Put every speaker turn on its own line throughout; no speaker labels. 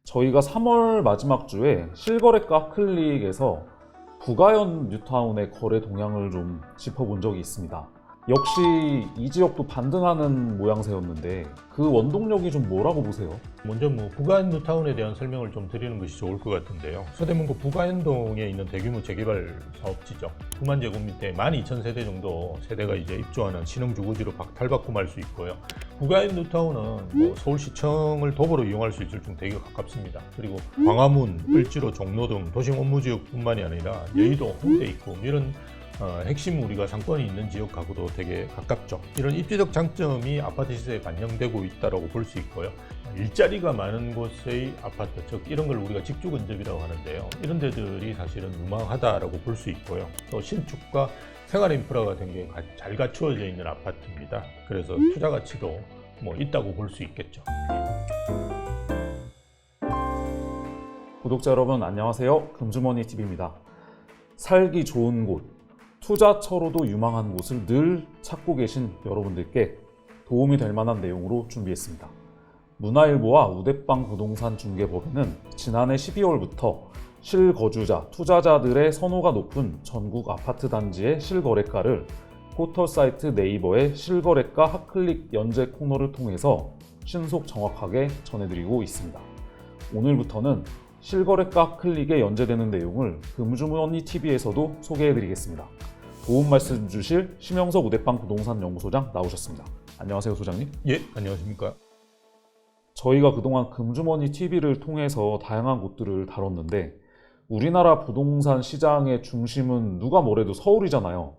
저희가 3월 마지막 주에 실거래가 클릭에서 부가현 뉴타운의 거래 동향을 좀 짚어본 적이 있습니다. 역시 이 지역도 반등하는 모양새였는데 그 원동력이 좀 뭐라고 보세요?
먼저 부가현 뉴타운에 대한 설명을 좀 드리는 것이 좋을 것 같은데요. 서대문구 부가현동에 있는 대규모 재개발 사업지죠. 9만 제곱미터에 12,000세대 정도 세대가 이제 입주하는 신흥주거지로 탈바꿈할 수 있고요. 부가현 뉴타운은 서울시청을 도보로 이용할 수 있을 정도 되게 가깝습니다. 그리고 광화문, 을지로, 종로 등 도심 업무지역뿐만이 아니라 여의도, 홍대 입구 이런 핵심 우리가 상권이 있는 지역하고도 되게 가깝죠. 이런 입지적 장점이 아파트 시세에 반영되고 있다고 볼 수 있고요. 일자리가 많은 곳의 아파트, 즉 이런 걸 우리가 직주근접이라고 하는데요. 이런 데들이 사실은 유망하다라고 볼 수 있고요. 또 신축과 생활 인프라가 굉장히 잘 갖추어져 있는 아파트입니다. 그래서 투자 가치도 있다고 볼 수 있겠죠.
구독자 여러분 안녕하세요. 금주머니TV입니다. 살기 좋은 곳, 투자처로도 유망한 곳을 늘 찾고 계신 여러분들께 도움이 될 만한 내용으로 준비했습니다. 문화일보와 우대방 부동산 중개법인은 지난해 12월부터 실거주자, 투자자들의 선호가 높은 전국 아파트 단지의 실거래가를 포털 사이트 네이버의 실거래가 핫클릭 연재 코너를 통해서 신속 정확하게 전해드리고 있습니다. 오늘부터는 실거래가 클릭에 연재되는 내용을 금주머니TV에서도 소개해드리겠습니다. 도움 말씀 주실 심영석 우대방 부동산 연구소장 나오셨습니다. 안녕하세요, 소장님.
예, 안녕하십니까.
저희가 그동안 금주머니TV를 통해서 다양한 곳들을 다뤘는데 우리나라 부동산 시장의 중심은 누가 뭐래도 서울이잖아요.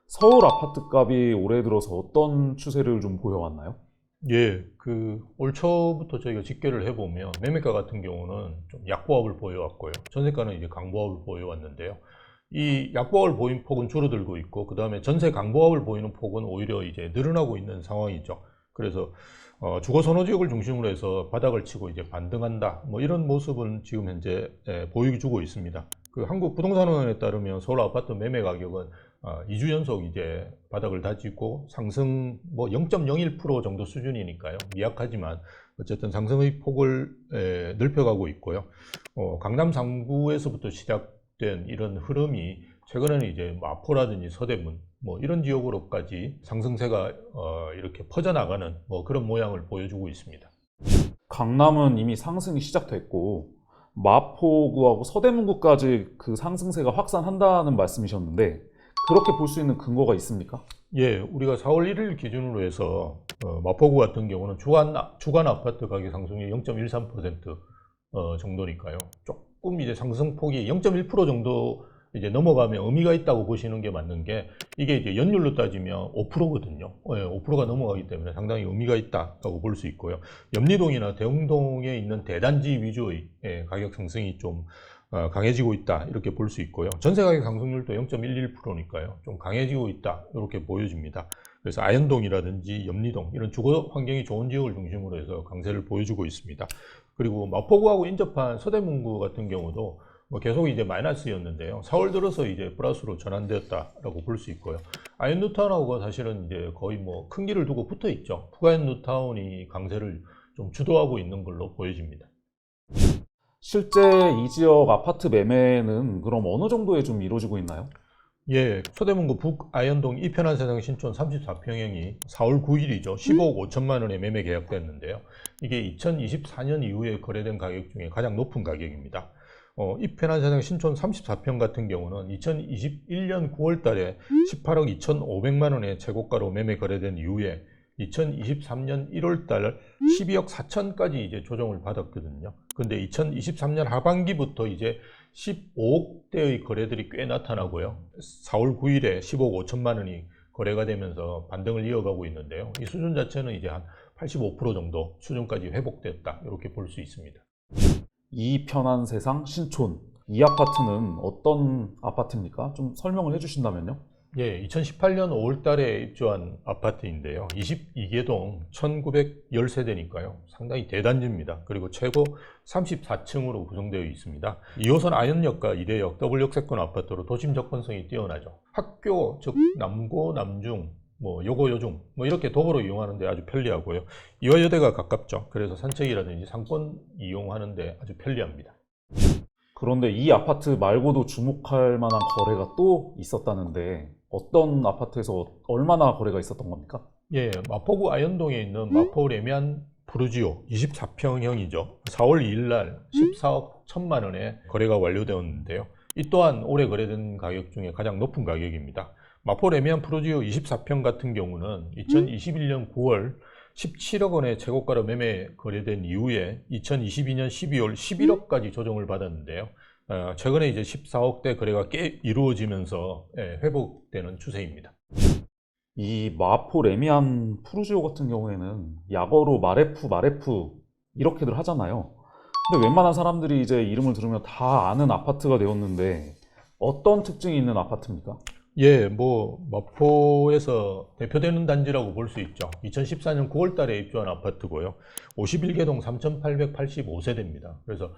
서울 아파트 값이 올해 들어서 어떤 추세를 좀 보여왔나요?
예, 올 초부터 저희가 집계를 해보면 매매가 같은 경우는 좀 약보합을 보여왔고요. 전세가는 이제 강보합을 보여왔는데요. 이 약보합을 보인 폭은 줄어들고 있고, 그 다음에 전세 강보합을 보이는 폭은 오히려 이제 늘어나고 있는 상황이죠. 그래서 주거 선호 지역을 중심으로 해서 바닥을 치고 이제 반등한다. 이런 모습은 지금 현재 보여주고 있습니다. 한국부동산원에 따르면 서울 아파트 매매 가격은 2주 연속 이제 바닥을 다지고 상승 0.01% 정도 수준이니까요. 미약하지만 어쨌든 상승의 폭을 넓혀가고 있고요. 강남 상구에서부터 시작된 이런 흐름이 최근에는 이제 마포라든지 서대문 이런 지역으로까지 상승세가 이렇게 퍼져나가는 그런 모양을 보여주고 있습니다.
강남은 이미 상승이 시작됐고 마포구하고 서대문구까지 그 상승세가 확산한다는 말씀이셨는데 그렇게 볼 수 있는 근거가 있습니까?
예, 우리가 4월 1일 기준으로 해서 마포구 같은 경우는 주간 아파트 가격 상승률이 0.13% 정도니까요. 조금 이제 상승폭이 0.1% 정도 이제 넘어가면 의미가 있다고 보시는 게 맞는 게, 이게 이제 연율로 따지면 5%거든요. 5%가 넘어가기 때문에 상당히 의미가 있다고 볼 수 있고요. 염리동이나 대흥동에 있는 대단지 위주의 가격 상승이 좀 강해지고 있다, 이렇게 볼 수 있고요. 전세 가격 상승률도 0.11%니까요. 좀 강해지고 있다, 이렇게 보여집니다. 그래서 아현동이라든지 염리동 이런 주거 환경이 좋은 지역을 중심으로 해서 강세를 보여주고 있습니다. 그리고 마포구하고 인접한 서대문구 같은 경우도 계속 이제 마이너스였는데요. 4월 들어서 이제 플러스로 전환되었다라고 볼 수 있고요. 아현 뉴타운하고 사실은 이제 거의 큰 길을 두고 붙어 있죠. 부가현 뉴타운이 강세를 좀 주도하고 있는 걸로 보여집니다.
실제 이 지역 아파트 매매는 그럼 어느 정도에 좀 이루어지고 있나요?
예, 서대문구 북아현동 이편한세상 신촌 34평형이 4월 9일이죠. 15억 5천만 원에 매매 계약됐는데요. 이게 2024년 이후에 거래된 가격 중에 가장 높은 가격입니다. 이편한세상 신촌 34평 같은 경우는 2021년 9월 달에 18억 2,500만 원의 최고가로 매매 거래된 이후에 2023년 1월 달 12억 4천까지 이제 조정을 받았거든요. 근데 2023년 하반기부터 이제 15억대의 거래들이 꽤 나타나고요. 4월 9일에 15억 5천만 원이 거래가 되면서 반등을 이어가고 있는데요. 이 수준 자체는 이제 한 85% 정도 수준까지 회복됐다, 이렇게 볼 수 있습니다.
이편한세상 신촌, 이 아파트는 어떤 아파트입니까? 좀 설명을 해주신다면요?
예, 2018년 5월 달에 입주한 아파트인데요. 22개동 1910세대니까요. 상당히 대단지입니다. 그리고 최고 34층으로 구성되어 있습니다. 2호선 아현역과 이대역 더블 역세권 아파트로 도심 접근성이 뛰어나죠. 학교, 즉 남고, 남중, 뭐 요거 요중 뭐 이렇게 도보로 이용하는데 아주 편리하고요. 이화여대가 가깝죠. 그래서 산책이라든지 상권 이용하는데 아주 편리합니다.
그런데 이 아파트 말고도 주목할 만한 거래가 또 있었다는데 어떤 아파트에서 얼마나 거래가 있었던 겁니까?
예, 마포구 아현동에 있는 마포 레미안 푸르지오 24평형이죠. 4월 2일 날 14억 1천만 원에 거래가 완료되었는데요. 이 또한 올해 거래된 가격 중에 가장 높은 가격입니다. 마포 레미안 푸르지오 24평 같은 경우는 2021년 9월 17억 원의 최고가로 매매 거래된 이후에 2022년 12월 11억까지 조정을 받았는데요. 최근에 이제 14억대 거래가 꽤 이루어지면서 회복되는 추세입니다.
이 마포 레미안 푸르지오 같은 경우에는 약어로 마레프 이렇게들 하잖아요. 근데 웬만한 사람들이 이제 이름을 들으면 다 아는 아파트가 되었는데 어떤 특징이 있는 아파트입니까?
예, 뭐 마포에서 대표되는 단지라고 볼 수 있죠. 2014년 9월 달에 입주한 아파트고요. 51개동 3,885세대입니다. 그래서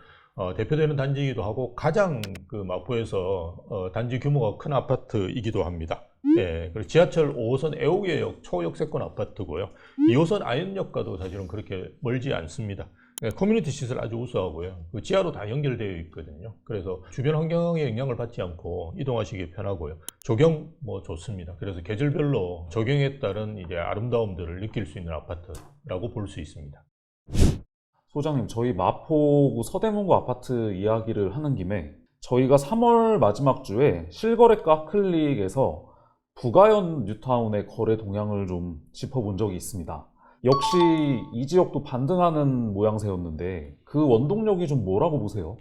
대표되는 단지이기도 하고 가장 그 마포에서 단지 규모가 큰 아파트이기도 합니다. 예, 그리고 지하철 5호선 애호개역 초역세권 아파트고요. 2호선 아현역과도 사실은 그렇게 멀지 않습니다. 예, 커뮤니티 시설 아주 우수하고요. 그 지하로 다 연결되어 있거든요. 그래서 주변 환경에 영향을 받지 않고 이동하시기 편하고요. 조경 뭐 좋습니다. 그래서 계절별로 조경에 따른 이제 아름다움들을 느낄 수 있는 아파트라고 볼 수 있습니다.
소장님, 저희 마포구 서대문구 아파트 이야기를 하는 김에 저희가 3월 마지막 주에 실거래가 클릭에서 부가현 뉴타운의 거래 동향을 좀 짚어본 적이 있습니다. 역시 이 지역도 반등하는 모양새였는데 그 원동력이 좀 뭐라고 보세요?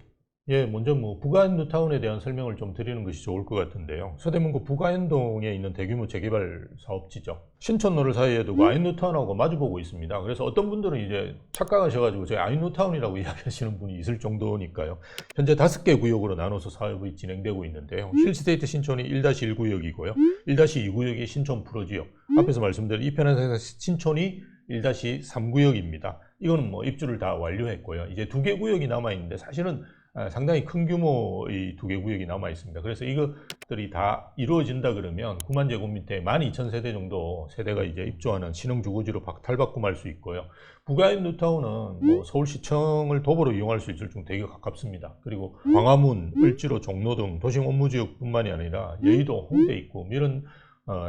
예, 먼저 뭐 부가현 뉴타운에 대한 설명을 좀 드리는 것이 좋을 것 같은데요. 서대문구 부가현동에 있는 대규모 재개발 사업지죠. 신촌로를 사이에 두고 아현 뉴타운하고 마주보고 있습니다. 그래서 어떤 분들은 이제 착각하셔가지고 저희 아현 뉴타운이라고 이야기하시는 분이 있을 정도니까요. 현재 5개 구역으로 나눠서 사업이 진행되고 있는데요. 힐스테이트 신촌이 1-1구역이고요. 1-2구역이 신촌 푸르지오. 앞에서 말씀드린 이편에서 신촌이 1-3구역입니다. 이거는 뭐 입주를 다 완료했고요. 이제 2개 구역이 남아 있는데 사실은 상당히 큰 규모의 2개 구역이 남아 있습니다. 그래서 이것들이 다 이루어진다 그러면 9만 제곱미터에 12,000세대 정도 세대가 이제 입주하는 신흥 주거지로 탈바꿈할 수 있고요. 부가현 뉴타운은 뭐 서울시청을 도보로 이용할 수 있을 정도 되게 가깝습니다. 그리고 광화문, 을지로, 종로 등 도심 업무 지역뿐만이 아니라 여의도, 홍대 있고 이런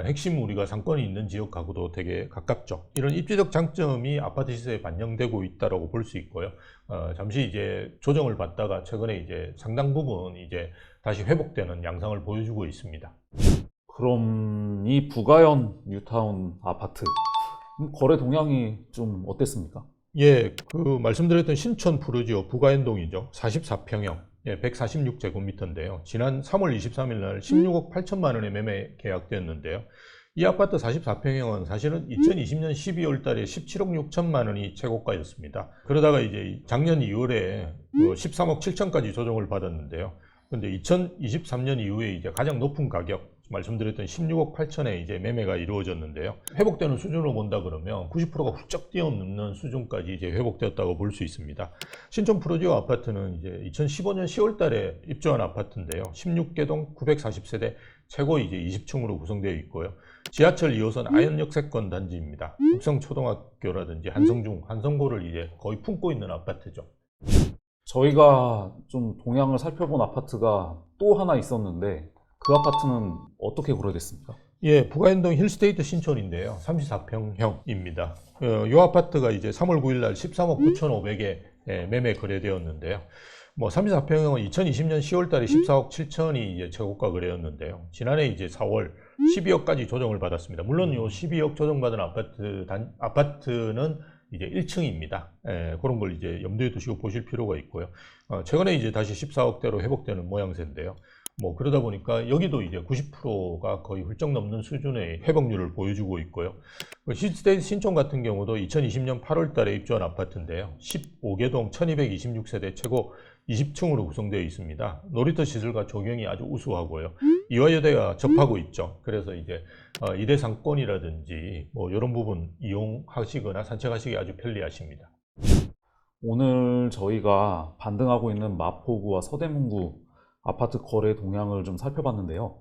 핵심 우리가 상권이 있는 지역하고도 되게 가깝죠. 이런 입지적 장점이 아파트 시세에 반영되고 있다고 볼 수 있고요. 잠시 이제 조정을 받다가 최근에 이제 상당 부분 이제 다시 회복되는 양상을 보여주고 있습니다.
그럼 이 부가현 뉴타운 아파트 거래 동향이 좀 어땠습니까?
예, 그 말씀드렸던 신촌 푸르지오 부가현동이죠. 44평형. 예, 146제곱미터인데요. 지난 3월 23일 날 16억 8천만 원에 매매 계약되었는데요. 이 아파트 44평형은 사실은 2020년 12월 달에 17억 6천만 원이 최고가였습니다. 그러다가 이제 작년 2월에 13억 7천까지 조정을 받았는데요. 근데 2023년 이후에 이제 가장 높은 가격, 말씀드렸던 16억 8천에 이제 매매가 이루어졌는데요. 회복되는 수준으로 본다 그러면 90%가 훌쩍 뛰어넘는 수준까지 이제 회복되었다고 볼 수 있습니다. 신촌 푸르지오 아파트는 이제 2015년 10월 달에 입주한 아파트인데요. 16개동 940세대 최고 이제 20층으로 구성되어 있고요. 지하철 2호선 아현역세권 단지입니다. 육성초등학교라든지 한성중, 한성고를 이제 거의 품고 있는 아파트죠.
저희가 좀 동향을 살펴본 아파트가 또 하나 있었는데 그 아파트는 어떻게 거래됐습니까?
예, 부가현동 힐스테이트 신촌인데요. 34평형입니다. 이 아파트가 이제 3월 9일 날 13억 9,500에 매매 거래되었는데요. 뭐 34평형은 2020년 10월 달에 14억 7천이 이제 최고가 거래였는데요. 지난해 이제 4월 12억까지 조정을 받았습니다. 물론 이 12억 조정받은 아파트는 이제 1층입니다. 그런 걸 이제 염두에 두시고 보실 필요가 있고요. 최근에 이제 다시 14억대로 회복되는 모양새인데요. 뭐 그러다 보니까 여기도 이제 90%가 거의 훌쩍 넘는 수준의 회복률을 보여주고 있고요. 힐스테이트 신촌 같은 경우도 2020년 8월 달에 입주한 아파트인데요. 15개동 1226세대 최고 20층으로 구성되어 있습니다. 놀이터 시설과 조경이 아주 우수하고요. 이화여대가 접하고 있죠. 그래서 이제 이대 상권이라든지 뭐 이런 부분 이용하시거나 산책하시기 아주 편리하십니다.
오늘 저희가 반등하고 있는 마포구와 서대문구 아파트 거래 동향을 좀 살펴봤는데요.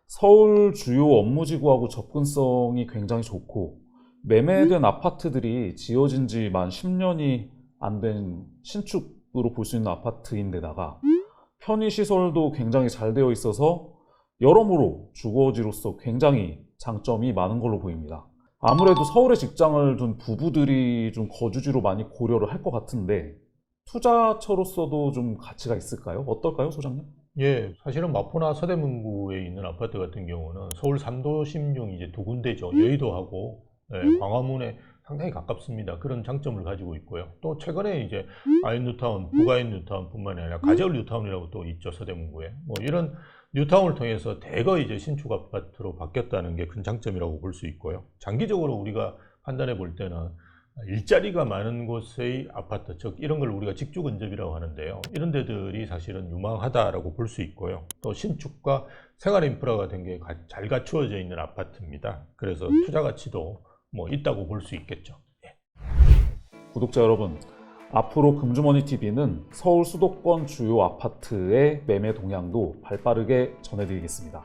서울 주요 업무지구하고 접근성이 굉장히 좋고 매매된 아파트들이 지어진 지 만 10년이 안 된 신축으로 볼 수 있는 아파트인데다가 편의시설도 굉장히 잘 되어 있어서 여러모로 주거지로서 굉장히 장점이 많은 걸로 보입니다. 아무래도 서울에 직장을 둔 부부들이 좀 거주지로 많이 고려를 할 것 같은데 투자처로서도 좀 가치가 있을까요? 어떨까요, 소장님?
예, 사실은 마포나 서대문구에 있는 아파트 같은 경우는 서울 3도심 중 이제 두 군데죠. 여의도하고 광화문에 상당히 가깝습니다. 그런 장점을 가지고 있고요. 또 최근에 이제 아인 뉴타운, 북아인 뉴타운뿐만 아니라 가재울 뉴타운이라고 또 있죠, 서대문구에. 뭐 이런 뉴타운을 통해서 대거 이제 신축 아파트로 바뀌었다는 게 큰 장점이라고 볼 수 있고요. 장기적으로 우리가 판단해 볼 때는 일자리가 많은 곳의 아파트, 즉 이런 걸 우리가 직주 근접이라고 하는데요. 이런 데들이 사실은 유망하다라고 볼 수 있고요. 또 신축과 생활 인프라가 된 게 잘 갖추어져 있는 아파트입니다. 그래서 투자 가치도 뭐 있다고 볼 수 있겠죠.
구독자 여러분, 앞으로 금주머니TV는 서울 수도권 주요 아파트의 매매 동향도 발빠르게 전해드리겠습니다.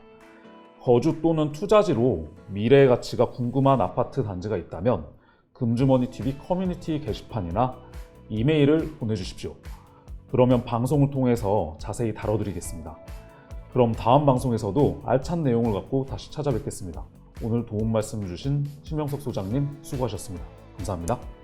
거주 또는 투자지로 미래의 가치가 궁금한 아파트 단지가 있다면 금주머니TV 커뮤니티 게시판이나 이메일을 보내주십시오. 그러면 방송을 통해서 자세히 다뤄드리겠습니다. 그럼 다음 방송에서도 알찬 내용을 갖고 다시 찾아뵙겠습니다. 오늘 도움 말씀 주신 심영석 소장님 수고하셨습니다. 감사합니다.